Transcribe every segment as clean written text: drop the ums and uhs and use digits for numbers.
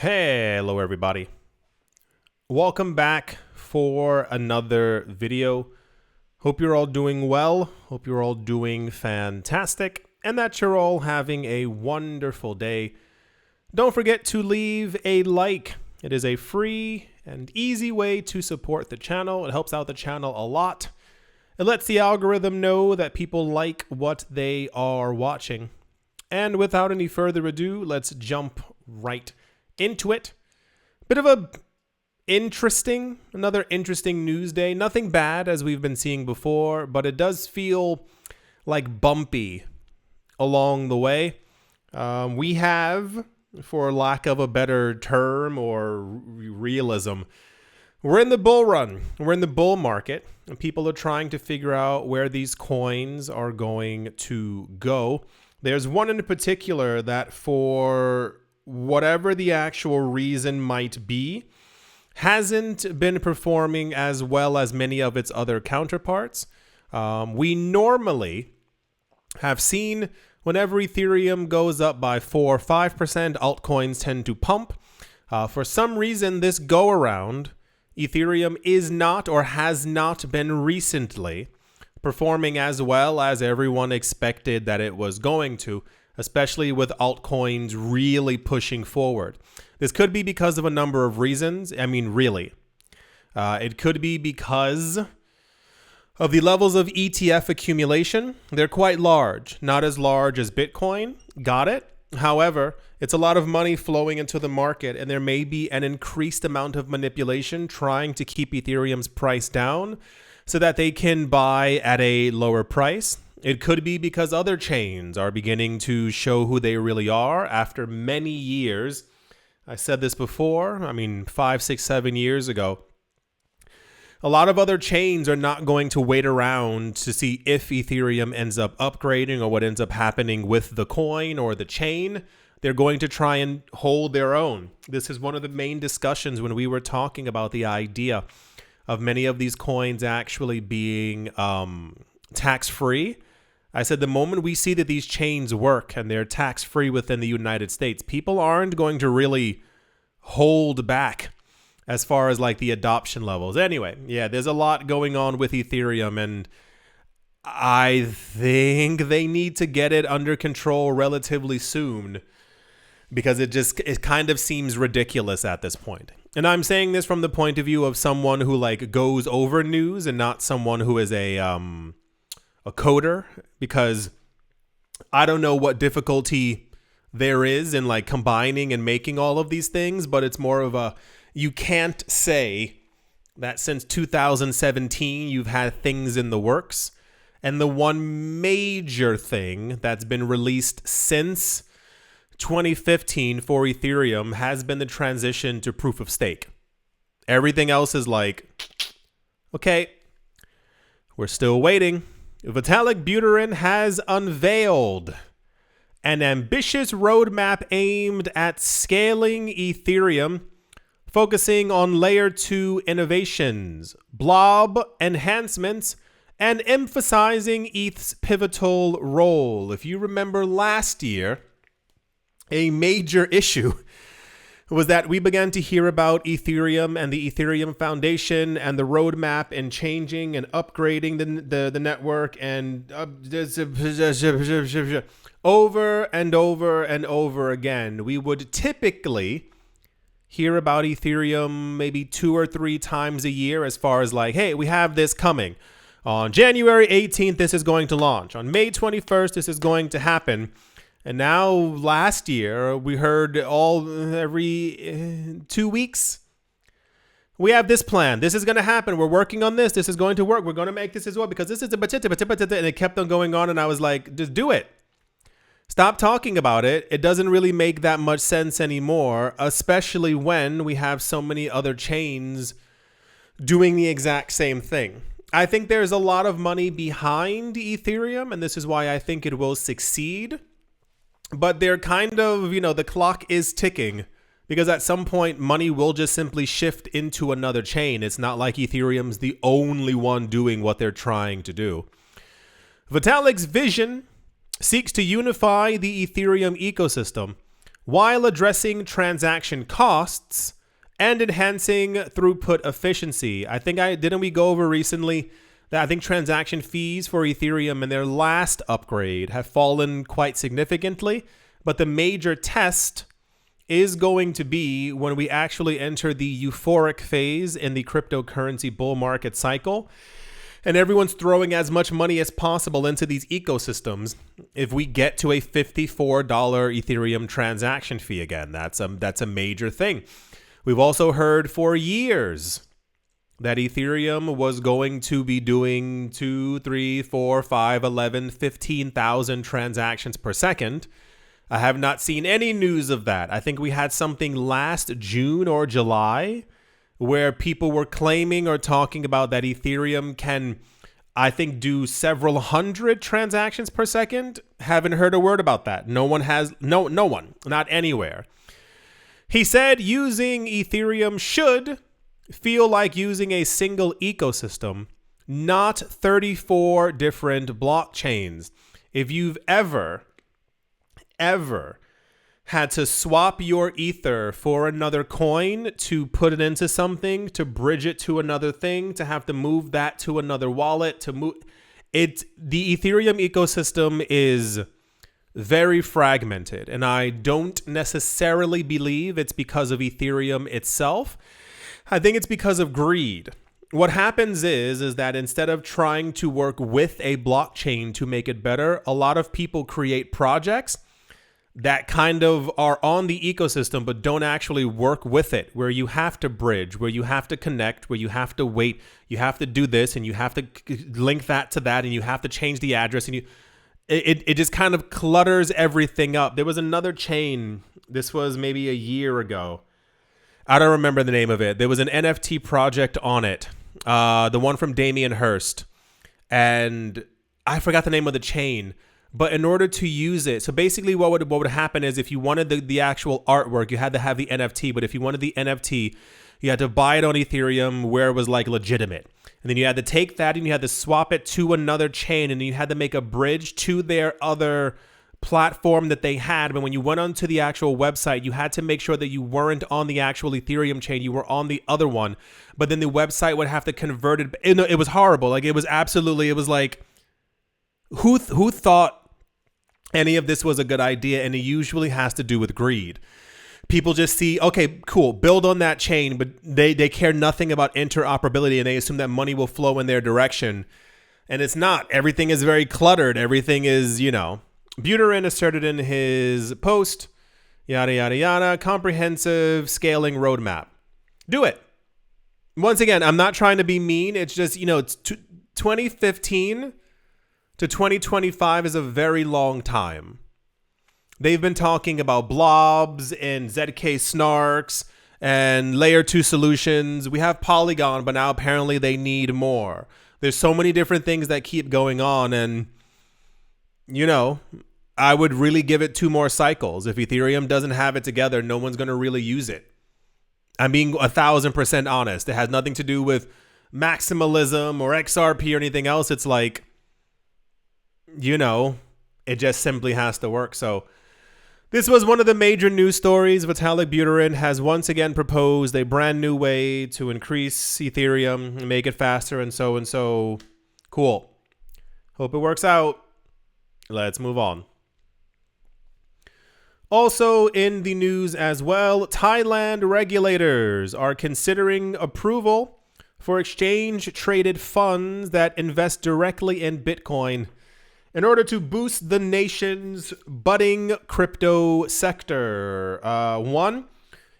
Hello everybody. Welcome back for another video. Hope you're all doing well. Hope you're all doing fantastic and that you're all having a wonderful day. Don't forget to leave a like. It is a free and easy way to support the channel. It helps out the channel a lot. It lets the algorithm know that people like what they are watching. And without any further ado, let's jump right into it. Bit of another interesting news day. Nothing bad as we've been seeing before, but it does feel like bumpy along the way. We have, for lack of a better term or realism, we're in the bull run. We're in the bull market, and people are trying to figure out where these coins are going to go. There's one in particular that, for whatever the actual reason might be, hasn't been performing as well as many of its other counterparts. We normally have seen whenever Ethereum goes up by 4 or 5%, altcoins tend to pump. For some reason, this go around, Ethereum is not or has not been recently performing as well as everyone expected that it was going to, especially with altcoins really pushing forward. This could be because of a number of reasons. I mean, really. It could be because of the levels of ETF accumulation. They're quite large, not as large as Bitcoin. Got it? However, it's a lot of money flowing into the market, and there may be an increased amount of manipulation trying to keep Ethereum's price down so that they can buy at a lower price. It could be because other chains are beginning to show who they really are after many years. I said this before, 5, 6, 7 years ago. A lot of other chains are not going to wait around to see if Ethereum ends up upgrading or what ends up happening with the coin or the chain. They're going to try and hold their own. This is one of the main discussions when we were talking about the idea of many of these coins actually being tax-free. I said the moment we see that these chains work and they're tax-free within the United States, people aren't going to really hold back as far as like the adoption levels. Anyway, yeah, there's a lot going on with Ethereum, and I think they need to get it under control relatively soon because it kind of seems ridiculous at this point. And I'm saying this from the point of view of someone who like goes over news and not someone who is a coder, because I don't know what difficulty there is in like combining and making all of these things, but it's more of a, you can't say that since 2017 you've had things in the works, and the one major thing that's been released since 2015 for Ethereum has been the transition to proof of stake. Everything else is like, okay, we're still waiting. Vitalik Buterin has unveiled an ambitious roadmap aimed at scaling Ethereum, focusing on layer 2 innovations, blob enhancements, and emphasizing ETH's pivotal role. If you remember last year, a major issue was that we began to hear about Ethereum and the Ethereum Foundation and the roadmap and changing and upgrading the network, and over and over and over again. We would typically hear about Ethereum maybe 2 or 3 times a year as far as like, hey, we have this coming. On January 18th, this is going to launch. On May 21st, this is going to happen. And now last year, we heard every 2 weeks, we have this plan. This is going to happen. We're working on this. This is going to work. We're going to make this as well because this is a and it kept on going on. And I was like, just do it. Stop talking about it. It doesn't really make that much sense anymore, especially when we have so many other chains doing the exact same thing. I think there's a lot of money behind Ethereum, and this is why I think it will succeed. But they're kind of, the clock is ticking because at some point money will just simply shift into another chain. It's not like Ethereum's the only one doing what they're trying to do. Vitalik's vision seeks to unify the Ethereum ecosystem while addressing transaction costs and enhancing throughput efficiency. Didn't we go over recently that I think transaction fees for Ethereum in their last upgrade have fallen quite significantly, but the major test is going to be when we actually enter the euphoric phase in the cryptocurrency bull market cycle, and everyone's throwing as much money as possible into these ecosystems. If we get to a $54 Ethereum transaction fee again, that's a major thing. We've also heard for years that Ethereum was going to be doing 2, 3, 4, 5, 11, 15,000 transactions per second. I have not seen any news of that. I think we had something last June or July where people were claiming or talking about that Ethereum can, I think, do several hundred transactions per second. Haven't heard a word about that. No one, not anywhere. He said using Ethereum should feel like using a single ecosystem, not 34 different blockchains. If you've ever had to swap your ether for another coin, to put it into something, to bridge it to another thing, to have to move that to another wallet, the Ethereum ecosystem is very fragmented, and I don't necessarily believe it's because of Ethereum itself. I think it's because of greed. What happens is that instead of trying to work with a blockchain to make it better, a lot of people create projects that kind of are on the ecosystem but don't actually work with it, where you have to bridge, where you have to connect, where you have to wait, you have to do this, and you have to link that to that, and you have to change the address, and it just kind of clutters everything up. There was another chain, this was maybe a year ago. I don't remember the name of it. There was an NFT project on it, the one from Damien Hirst, and I forgot the name of the chain. But in order to use it, so basically what would happen is if you wanted the actual artwork, you had to have the NFT. But if you wanted the NFT, you had to buy it on Ethereum where it was like legitimate. And then you had to take that and you had to swap it to another chain, and you had to make a bridge to their other platform that they had. But when you went onto the actual website, you had to make sure that you weren't on the actual Ethereum chain, you were on the other one. But then the website would have to convert it. It was horrible. Like it was like, who thought any of this was a good idea? And it usually has to do with greed. People just see, okay, cool, build on that chain, but they care nothing about interoperability, and they assume that money will flow in their direction. And it's not. Everything is very cluttered. Everything is, Buterin asserted in his post, yada, yada, yada, comprehensive scaling roadmap. Do it. Once again, I'm not trying to be mean. It's just, it's 2015 to 2025 is a very long time. They've been talking about blobs and ZK snarks and layer 2 solutions. We have Polygon, but now apparently they need more. There's so many different things that keep going on, and I would really give it 2 more cycles. If Ethereum doesn't have it together, no one's going to really use it. I'm being 1,000% honest. It has nothing to do with maximalism or XRP or anything else. It's like, it just simply has to work. So this was one of the major news stories. Vitalik Buterin has once again proposed a brand new way to increase Ethereum and make it faster and so. Cool. Hope it works out. Let's move on. Also in the news as well, Thailand regulators are considering approval for exchange-traded funds that invest directly in Bitcoin in order to boost the nation's budding crypto sector.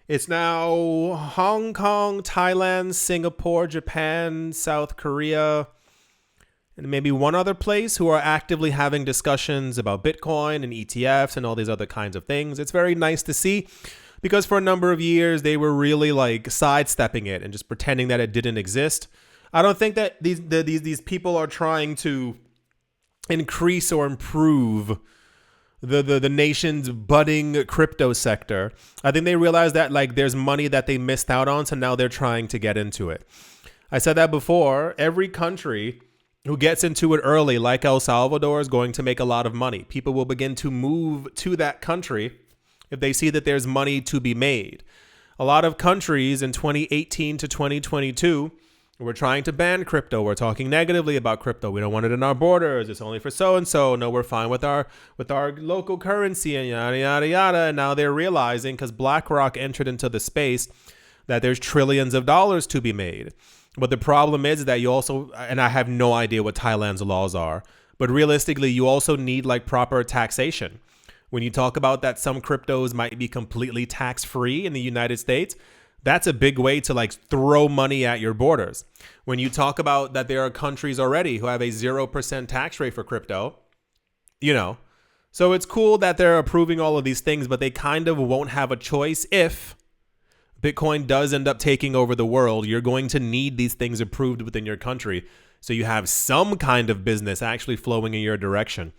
It's now Hong Kong, Thailand, Singapore, Japan, South Korea, and maybe one other place who are actively having discussions about Bitcoin and ETFs and all these other kinds of things. It's very nice to see, because for a number of years they were really like sidestepping it and just pretending that it didn't exist. I don't think that these people are trying to increase or improve the nation's budding crypto sector. I think they realize that like there's money that they missed out on, so now they're trying to get into it. I said that before. Every country who gets into it early, like El Salvador, is going to make a lot of money. People will begin to move to that country if they see that there's money to be made. A lot of countries in 2018 to 2022 were trying to ban crypto. We're talking negatively about crypto. We don't want it in our borders. It's only for so-and-so. No, we're fine with our local currency and yada, yada, yada. And now they're realizing, because BlackRock entered into the space, that there's trillions of dollars to be made. But the problem is that you also, and I have no idea what Thailand's laws are, but realistically, you also need like proper taxation. When you talk about that some cryptos might be completely tax-free in the United States, that's a big way to like throw money at your borders. When you talk about that there are countries already who have a 0% tax rate for crypto, you know, so it's cool that they're approving all of these things, but they kind of won't have a choice if Bitcoin does end up taking over the world. You're going to need these things approved within your country, so you have some kind of business actually flowing in your direction.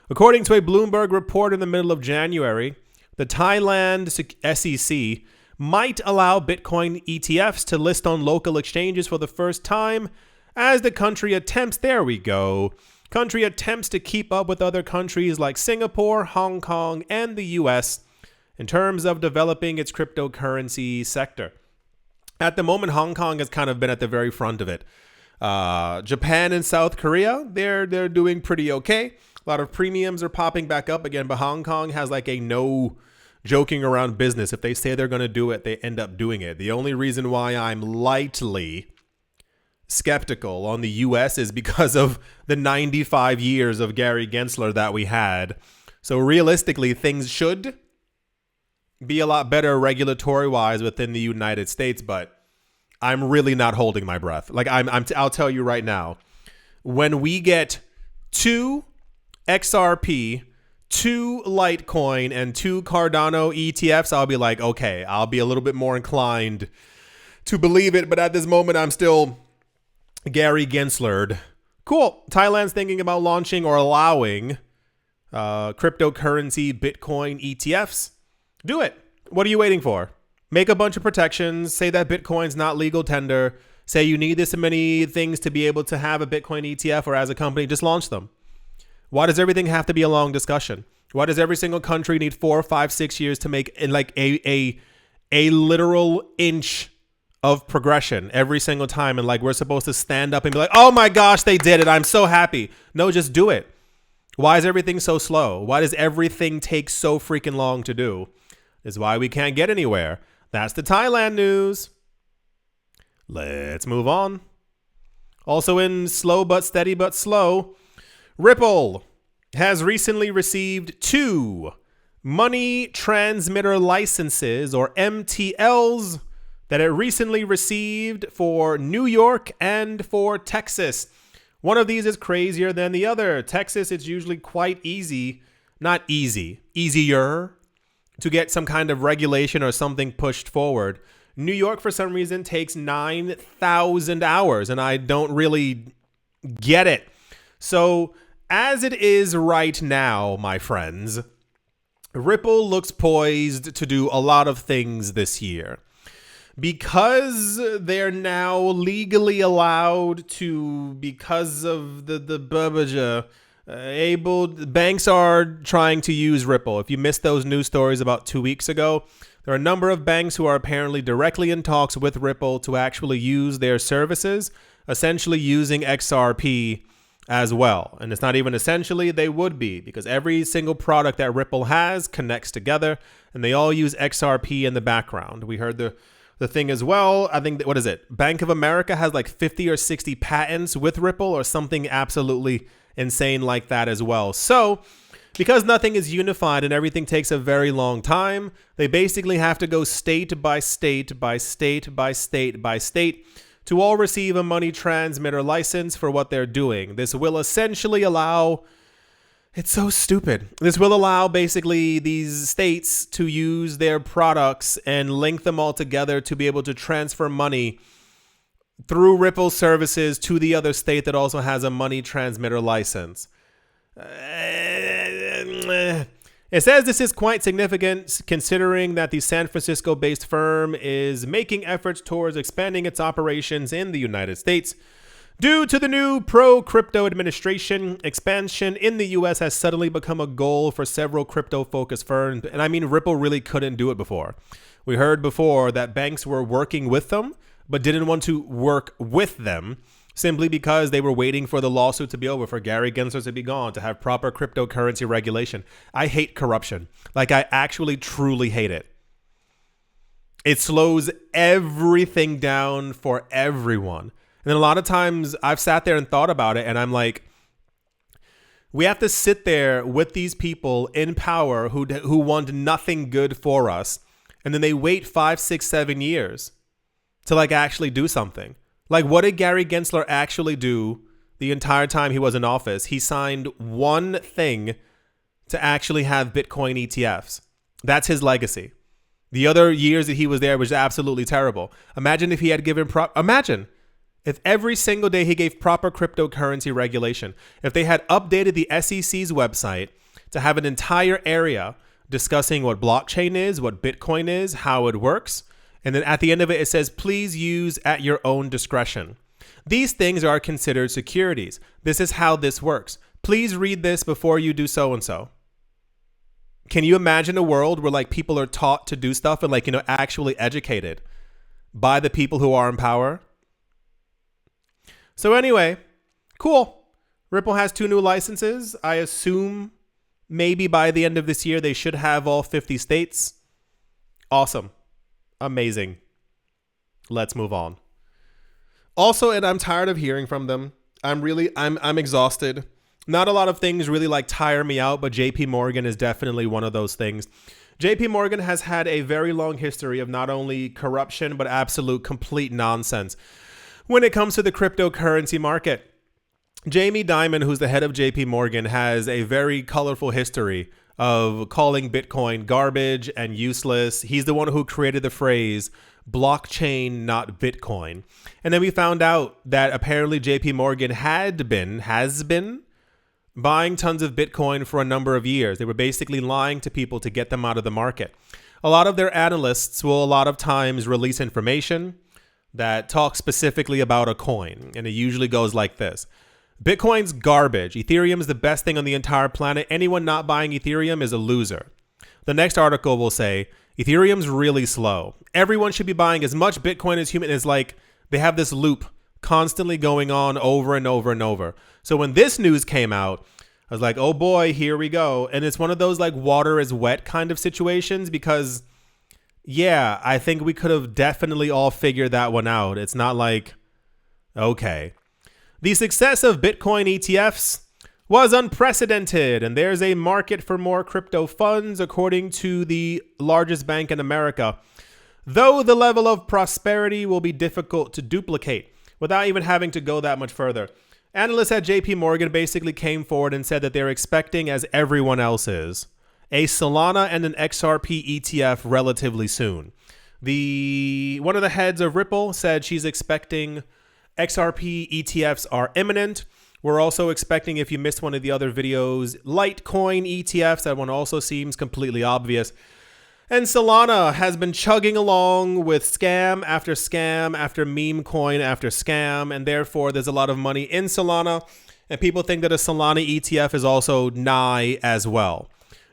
According to a Bloomberg report in the middle of January, the Thailand SEC might allow Bitcoin ETFs to list on local exchanges for the first time as the country attempts to keep up with other countries like Singapore, Hong Kong, and the US in terms of developing its cryptocurrency sector. At the moment, Hong Kong has kind of been at the very front of it. Japan and South Korea, they're doing pretty okay. A lot of premiums are popping back up again, but Hong Kong has like a no joking around business. If they say they're going to do it, they end up doing it. The only reason why I'm lightly skeptical on the US is because of the 95 years of Gary Gensler that we had. So realistically, things should be a lot better regulatory wise within the United States, but I'm really not holding my breath. Like I'll tell you right now, when we get 2 XRP, 2 Litecoin, and 2 Cardano ETFs, I'll be like, okay, I'll be a little bit more inclined to believe it. But at this moment, I'm still Gary Genslered. Cool. Thailand's thinking about launching or allowing cryptocurrency Bitcoin ETFs. Do it. What are you waiting for? Make a bunch of protections. Say that Bitcoin's not legal tender. Say you need this many things to be able to have a Bitcoin ETF, or as a company, just launch them. Why does everything have to be a long discussion? Why does every single country need 4, 5, 6 years to make in like a literal inch of progression every single time? And like we're supposed to stand up and be like, oh my gosh, they did it. I'm so happy. No, just do it. Why is everything so slow? Why does everything take so freaking long to do? Is why we can't get anywhere. That's the Thailand news. Let's move on. Also in slow but steady but slow, Ripple has recently received 2 money transmitter licenses, or MTLs, that it recently received for New York and for Texas. One of these is crazier than the other. Texas, it's usually quite easy, not easy, easier to get some kind of regulation or something pushed forward. New York, for some reason, takes 9,000 hours, and I don't really get it. So as it is right now, my friends, Ripple looks poised to do a lot of things this year. Because they're now legally allowed to, because of banks are trying to use Ripple. If you missed those news stories about 2 weeks ago, there are a number of banks who are apparently directly in talks with Ripple to actually use their services, essentially using XRP as well. And it's not even essentially, they would be, because every single product that Ripple has connects together and they all use XRP in the background. We heard the thing as well. I think, what is it? Bank of America has like 50 or 60 patents with Ripple or something absolutely insane like that as well. So because nothing is unified and everything takes a very long time, they basically have to go state by state by state by state by state to all receive a money transmitter license for what they're doing. This will essentially allow, it's so stupid. This will allow basically these states to use their products and link them all together to be able to transfer money through Ripple services to the other state that also has a money transmitter license. It says this is quite significant considering that the San Francisco-based firm is making efforts towards expanding its operations in the United States. Due to the new pro-crypto administration, expansion in the US has suddenly become a goal for several crypto-focused firms. And I mean, Ripple really couldn't do it before. We heard before that banks were working with them, but didn't want to work with them simply because they were waiting for the lawsuit to be over, for Gary Gensler to be gone, to have proper cryptocurrency regulation. I hate corruption. Like, I actually truly hate it. It slows everything down for everyone. And then a lot of times I've sat there and thought about it, and I'm like, we have to sit there with these people in power who want nothing good for us, and then they wait 5, 6, 7 years to like actually do something. Like, what did Gary Gensler actually do the entire time he was in office? He signed one thing to actually have Bitcoin ETFs. That's his legacy. The other years that he was there was absolutely terrible. Imagine if he had given imagine if every single day he gave proper cryptocurrency regulation. If they had updated the SEC's website to have an entire area discussing what blockchain is, what Bitcoin is, how it works, and then at the end of it, it says, please use at your own discretion. These things are considered securities. This is how this works. Please read this before you do so-and-so. Can you imagine a world where like people are taught to do stuff and like, actually educated by the people who are in power? So anyway, cool. Ripple has 2 new licenses. I assume maybe by the end of this year, they should have all 50 states. Awesome. Amazing. Let's move on. Also, and I'm tired of hearing from them. I'm exhausted. Not a lot of things really like tire me out, but JP Morgan is definitely one of those things. JP Morgan has had a very long history of not only corruption, but absolute complete nonsense when it comes to the cryptocurrency market. Jamie Dimon, who's the head of JP Morgan, has a very colorful history of calling Bitcoin garbage and useless. He's the one who created the phrase blockchain, not Bitcoin. And then we found out that apparently JP Morgan has been buying tons of Bitcoin for a number of years. They were basically lying to people to get them out of the market. A lot of their analysts will a lot of times release information that talks specifically about a coin. And it usually goes like this. Bitcoin's garbage. Ethereum is the best thing on the entire planet. Anyone not buying Ethereum is a loser. The next article will say, Ethereum's really slow. Everyone should be buying as much Bitcoin as human. Is like they have this loop constantly going on over and over and over. So when this news came out, I was like, oh boy, here we go. And it's one of those like water is wet kind of situations because, yeah, I think we could have definitely all figured that one out. It's not like, okay. The success of Bitcoin ETFs was unprecedented, and there's a market for more crypto funds, according to the largest bank in America, though the level of prosperity will be difficult to duplicate without even having to go that much further. Analysts at JP Morgan basically came forward and said that they're expecting, as everyone else is, a Solana and an XRP ETF relatively soon. One of the heads of Ripple said she's expecting XRP ETFs are imminent. We're also expecting, if you missed one of the other videos, Litecoin ETFs. That one also seems completely obvious. And Solana has been chugging along with scam after meme coin after scam. And therefore, there's a lot of money in Solana. And people think that a Solana ETF is also nigh as well.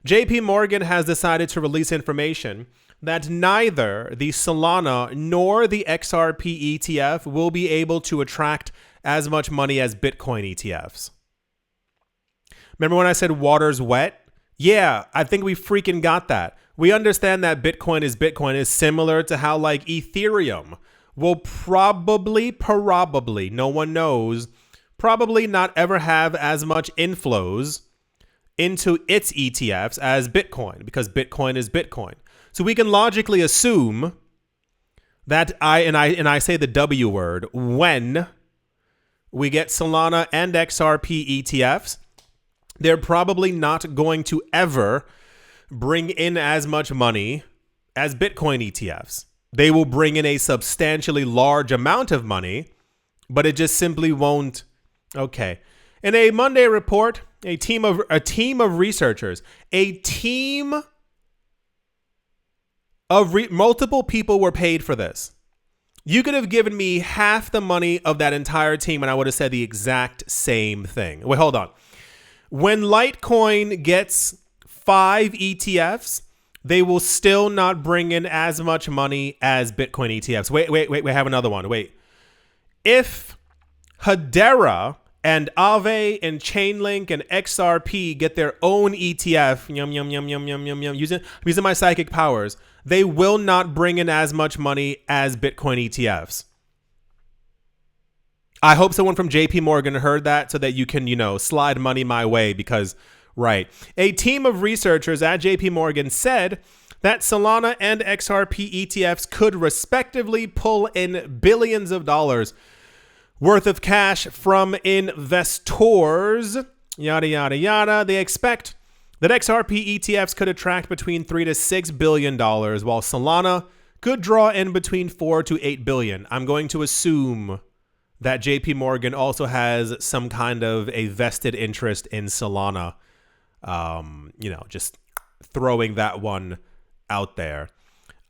JP Morgan has decided to release information that neither the Solana nor the XRP ETF will be able to attract as much money as Bitcoin ETFs. Remember when I said water's wet? Yeah, I think we freaking got that. We understand that Bitcoin is similar to how like Ethereum will probably, no one knows, probably not ever have as much inflows into its ETFs as Bitcoin, because Bitcoin is Bitcoin. So we can logically assume that I say the W word, when we get Solana and XRP ETFs, they're probably not going to ever bring in as much money as Bitcoin ETFs. They will bring in a substantially large amount of money, but it just simply won't. Okay. In a Monday report, a team of researchers, multiple people were paid for this. You could have given me half the money of that entire team and I would have said the exact same thing. Wait, hold on. When Litecoin gets 5 ETFs, they will still not bring in as much money as Bitcoin ETFs. Wait, we have another one. Wait. If Hedera and Aave and Chainlink and XRP get their own ETF, using my psychic powers, they will not bring in as much money as Bitcoin ETFs. I hope someone from JP Morgan heard that so that you can, slide money my way because, right. A team of researchers at JP Morgan said that Solana and XRP ETFs could respectively pull in billions of dollars worth of cash from investors, yada, yada, yada. They expect that XRP ETFs could attract between $3 to $6 billion, while Solana could draw in between $4 to $8 billion. I'm going to assume that JP Morgan also has some kind of a vested interest in Solana. Just throwing that one out there.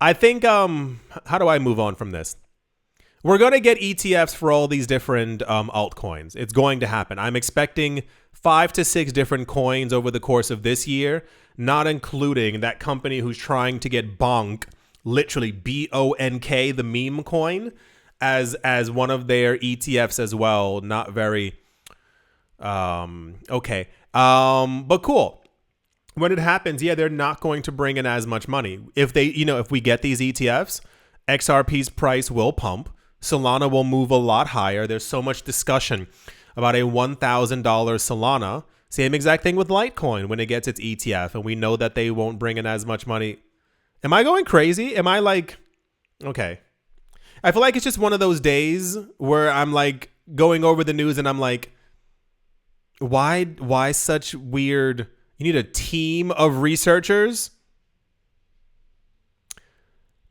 I think, how do I move on from this? We're going to get ETFs for all these different altcoins. It's going to happen. I'm expecting 5 to 6 different coins over the course of this year, not including that company who's trying to get Bonk, literally B-O-N-K, the meme coin, as one of their ETFs as well. Not very okay. But cool. When it happens, they're not going to bring in as much money. If we get these ETFs, XRP's price will pump. Solana will move a lot higher. There's so much discussion about a $1,000 Solana. Same exact thing with Litecoin when it gets its ETF, and we know that they won't bring in as much money. Am I going crazy? Am I like, okay. I feel like it's just one of those days where I'm like going over the news and I'm like, why such weird, you need a team of researchers?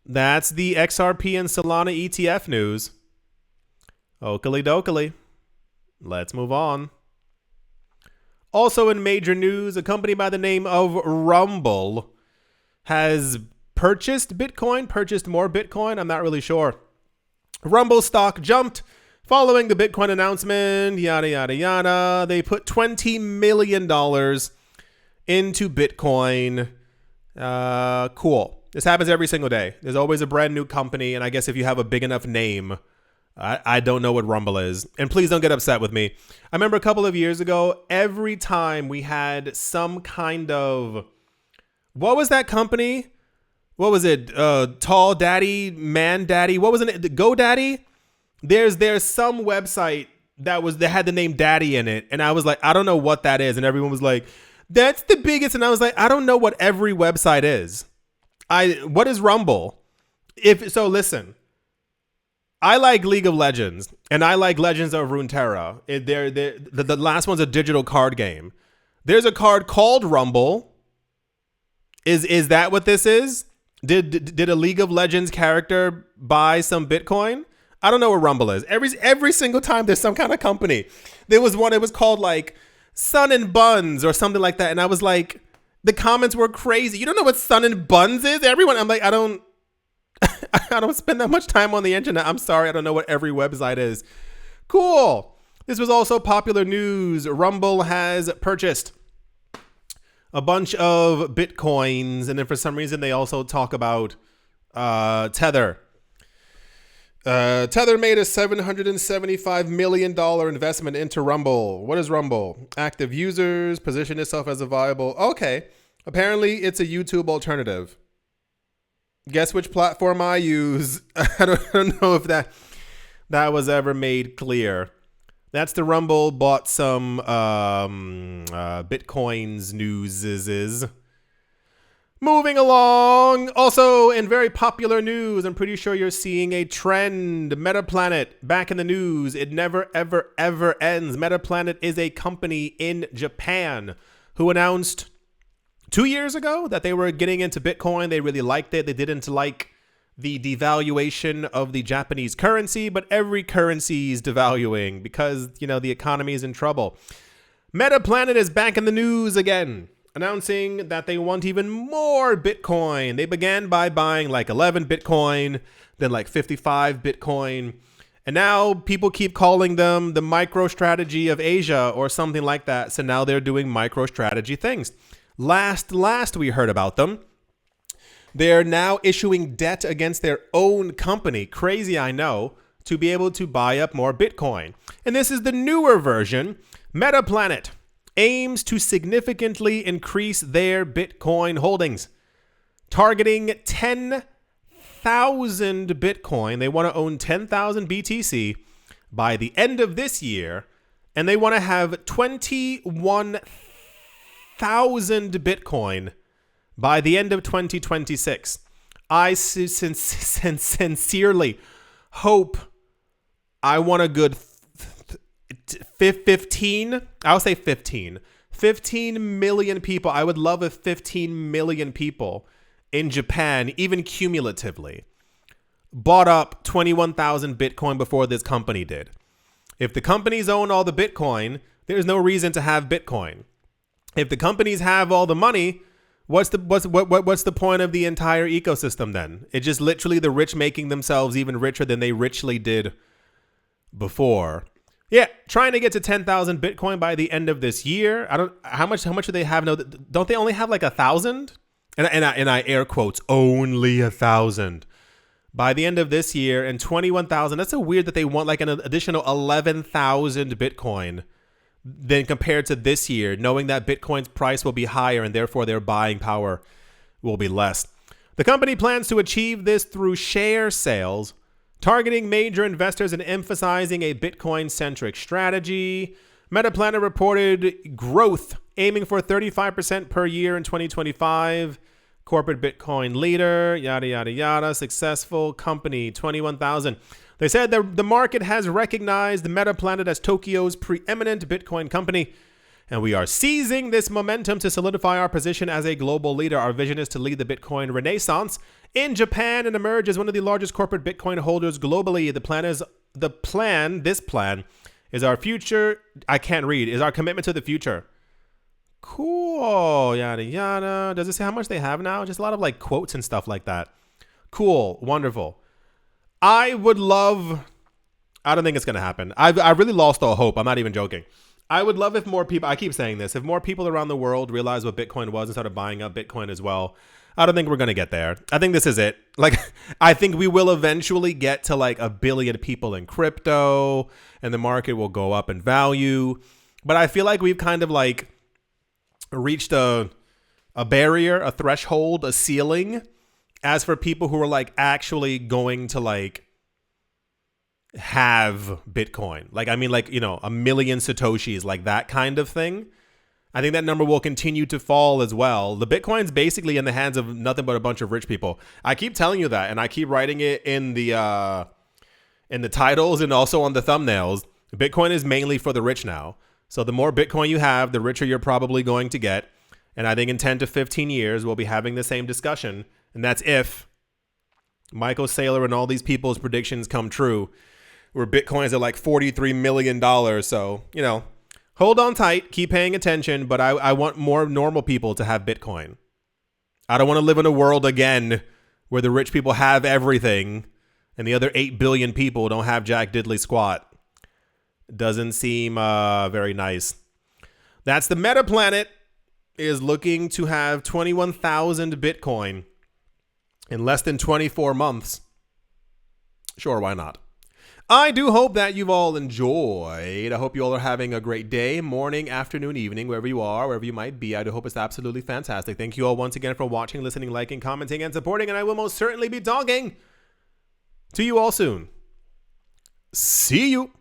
That's the XRP and Solana ETF news. Oakley dokley. Let's move on. Also in major news, a company by the name of Rumble has purchased more Bitcoin. I'm not really sure. Rumble stock jumped following the Bitcoin announcement, yada, yada, yada. They put $20 million into Bitcoin. Cool. This happens every single day. There's always a brand new company. And I guess if you have a big enough name, I don't know what Rumble is. And please don't get upset with me. I remember a couple of years ago, every time we had some kind of, what was that company? What was it? Tall Daddy, Man Daddy. What was it? GoDaddy? There's some website that had the name Daddy in it. And I was like, I don't know what that is. And everyone was like, that's the biggest. And I was like, I don't know what every website is. What is Rumble? Listen, I like League of Legends and I like Legends of Runeterra. The last one's a digital card game. There's a card called Rumble. Is that what this is? Did a League of Legends character buy some Bitcoin? I don't know what Rumble is. Every single time there's some kind of company. There was one, it was called like Sun and Buns or something like that. And I was like, the comments were crazy. You don't know what Sun and Buns is? Everyone, I'm like, I don't spend that much time on the internet. I'm sorry, I don't know what every website is. Cool. This was also popular news. Rumble has purchased a bunch of Bitcoins. And then for some reason, they also talk about Tether. Tether made a $775 million investment into Rumble. What is Rumble? Active users, position itself as a viable. Okay. Apparently, it's a YouTube alternative. Guess which platform I use? I don't know if that was ever made clear. That's the Rumble bought some Bitcoins news. Moving along. Also, in very popular news, I'm pretty sure you're seeing a trend. Metaplanet back in the news. It never, ever, ever ends. Metaplanet is a company in Japan who announced 2 years ago that they were getting into Bitcoin. They really liked it. They didn't like the devaluation of the Japanese currency, but every currency is devaluing because, the economy is in trouble. Metaplanet is back in the news again announcing that they want even more Bitcoin. They began by buying like 11 Bitcoin, then like 55 Bitcoin. And now people keep calling them the MicroStrategy of Asia or something like that. So now they're doing MicroStrategy things. Last we heard about them, they're now issuing debt against their own company. Crazy, I know, to be able to buy up more Bitcoin. And this is the newer version. Metaplanet aims to significantly increase their Bitcoin holdings, targeting 10,000 Bitcoin. They want to own 10,000 BTC by the end of this year, and they want to have 21,000 Bitcoin by the end of 2026. I sincerely hope I want a good 15, I'll say 15 million people. I would love if 15 million people in Japan, even cumulatively, bought up 21,000 Bitcoin before this company did. If the companies own all the Bitcoin, there's no reason to have Bitcoin. If the companies have all the money, what's the point of the entire ecosystem then? It's just literally the rich making themselves even richer than they richly did before. Yeah, trying to get to 10,000 Bitcoin by the end of this year. How much do they have now? Don't they only have like 1,000? And I air quotes, only 1,000 by the end of this year, and 21,000. That's so weird that they want like an additional 11,000 Bitcoin than compared to this year, knowing that Bitcoin's price will be higher and therefore their buying power will be less. The company plans to achieve this through share sales, targeting major investors and emphasizing a Bitcoin-centric strategy. Metaplanet reported growth, aiming for 35% per year in 2025. Corporate Bitcoin leader, yada, yada, yada. Successful company, 21,000. They said that the market has recognized Metaplanet as Tokyo's preeminent Bitcoin company, and we are seizing this momentum to solidify our position as a global leader. Our vision is to lead the Bitcoin renaissance in Japan and emerge as one of the largest corporate Bitcoin holders globally. This plan is our future. I can't read. Is our commitment to the future. Cool. Yada, yada. Does it say how much they have now? Just a lot of like quotes and stuff like that. Cool. Wonderful. I don't think it's going to happen. I've really lost all hope. I'm not even joking. I would love if more people, I keep saying this, if more people around the world realized what Bitcoin was and started buying up Bitcoin as well. I don't think we're going to get there. I think this is it. Like, I think we will eventually get to like 1 billion people in crypto and the market will go up in value. But I feel like we've kind of like reached a barrier, a threshold, a ceiling. As for people who are like actually going to like have Bitcoin, like, I mean, like, you know, 1 million Satoshis, like that kind of thing. I think that number will continue to fall as well. The Bitcoin's basically in the hands of nothing but a bunch of rich people. I keep telling you that, and I keep writing it in the titles and also on the thumbnails. Bitcoin is mainly for the rich now. So the more Bitcoin you have, the richer you're probably going to get. And I think in 10 to 15 years, we'll be having the same discussion. And that's if Michael Saylor and all these people's predictions come true, where Bitcoin is at like $43 million. So, you know, hold on tight, keep paying attention. But I want more normal people to have Bitcoin. I don't want to live in a world again where the rich people have everything and the other 8 billion people don't have jack diddly squat. Doesn't seem very nice. That's the Metaplanet is looking to have 21,000 Bitcoin in less than 24 months. Sure, why not? I do hope that you've all enjoyed. I hope you all are having a great day, morning, afternoon, evening, wherever you are, wherever you might be. I do hope it's absolutely fantastic. Thank you all once again for watching, listening, liking, commenting, and supporting. And I will most certainly be talking to you all soon. See you.